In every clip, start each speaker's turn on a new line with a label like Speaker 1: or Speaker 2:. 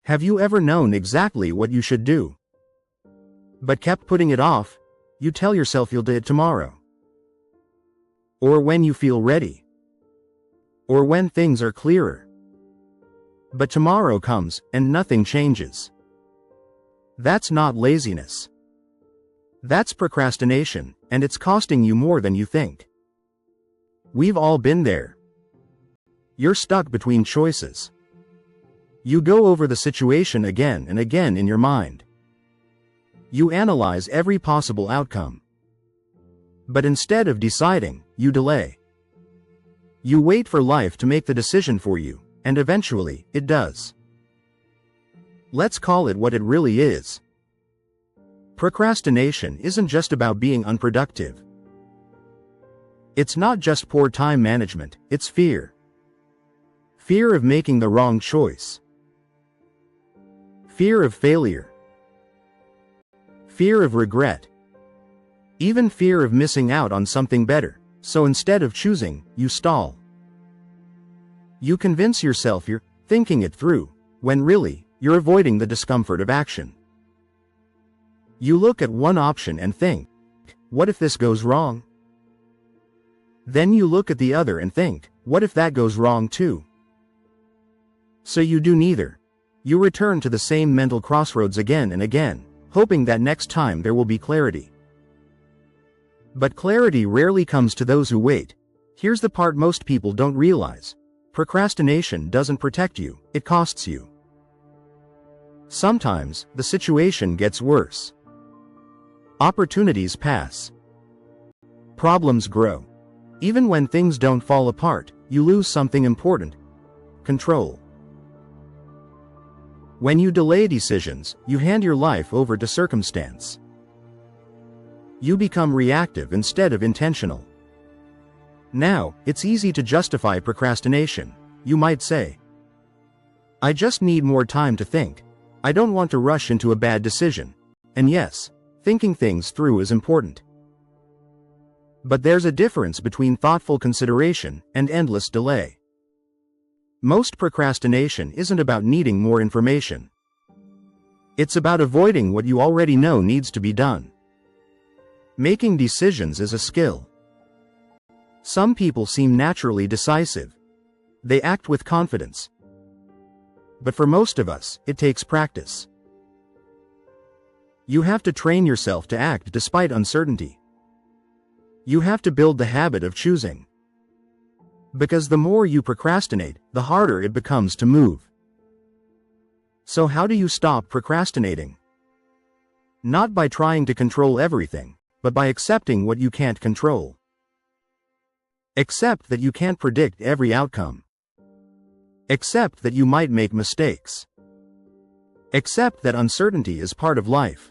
Speaker 1: Have you ever known exactly what you should do, but kept putting it off? You tell yourself you'll do it tomorrow, or when you feel ready, or when things are clearer. But tomorrow comes, and nothing changes. That's not laziness. That's procrastination, and it's costing you more than you think. We've all been there. You're stuck between choices. You go over the situation again and again in your mind. You analyze every possible outcome. But instead of deciding, you delay. You wait for life to make the decision for you, and eventually, it does. Let's call it what it really is. Procrastination isn't just about being unproductive. It's not just poor time management, it's fear. Fear of making the wrong choice. Fear of failure. Fear of regret. Even fear of missing out on something better, so instead of choosing, you stall. You convince yourself you're thinking it through, when really, you're avoiding the discomfort of action. You look at one option and think, what if this goes wrong? Then you look at the other and think, what if that goes wrong too? So you do neither. You return to the same mental crossroads again and again, hoping that next time there will be clarity. But clarity rarely comes to those who wait. Here's the part most people don't realize. Procrastination doesn't protect you, it costs you. Sometimes, the situation gets worse. Opportunities pass. Problems grow. Even when things don't fall apart, you lose something important: control. When you delay decisions, you hand your life over to circumstance. You become reactive instead of intentional. Now, it's easy to justify procrastination. You might say, I just need more time to think. I don't want to rush into a bad decision. And yes, thinking things through is important. But there's a difference between thoughtful consideration and endless delay. Most procrastination isn't about needing more information. It's about avoiding what you already know needs to be done. Making decisions is a skill. Some people seem naturally decisive. They act with confidence. But for most of us, it takes practice. You have to train yourself to act despite uncertainty. You have to build the habit of choosing. Because the more you procrastinate, the harder it becomes to move. So how do you stop procrastinating? Not by trying to control everything, but by accepting what you can't control. Accept that you can't predict every outcome. Accept that you might make mistakes. Accept that uncertainty is part of life.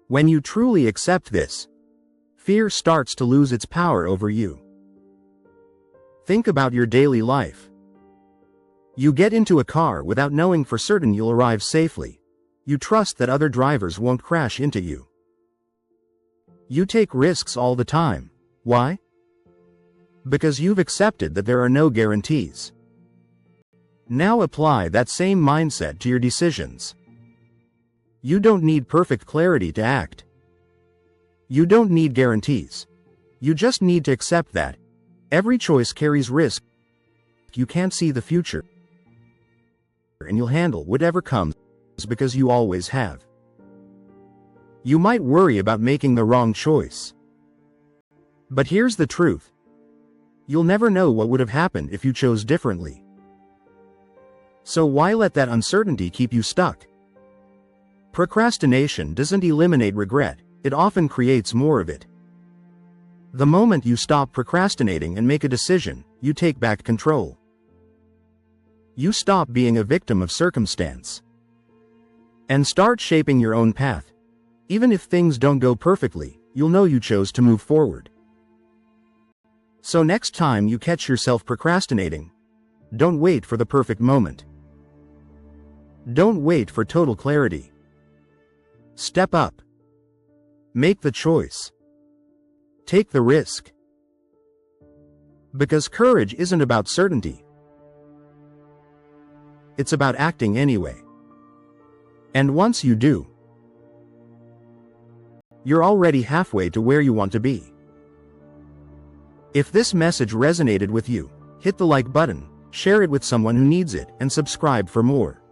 Speaker 1: When you truly accept this, fear starts to lose its power over you. Think about your daily life. You get into a car without knowing for certain you'll arrive safely. You trust that other drivers won't crash into you. You take risks all the time. Why? Because you've accepted that there are no guarantees. Now apply that same mindset to your decisions. You don't need perfect clarity to act. You don't need guarantees. You just need to accept that every choice carries risk. You can't see the future, and you'll handle whatever comes because you always have. You might worry about making the wrong choice. But here's the truth. You'll never know what would have happened if you chose differently. So why let that uncertainty keep you stuck? Procrastination doesn't eliminate regret, it often creates more of it. The moment you stop procrastinating and make a decision, you take back control. You stop being a victim of circumstance and start shaping your own path. Even if things don't go perfectly, you'll know you chose to move forward. So next time you catch yourself procrastinating, don't wait for the perfect moment. Don't wait for total clarity. Step up. Make the choice. Take the risk. Because courage isn't about certainty. It's about acting anyway. And once you do, you're already halfway to where you want to be. If this message resonated with you, hit the like button, share it with someone who needs it, and subscribe for more.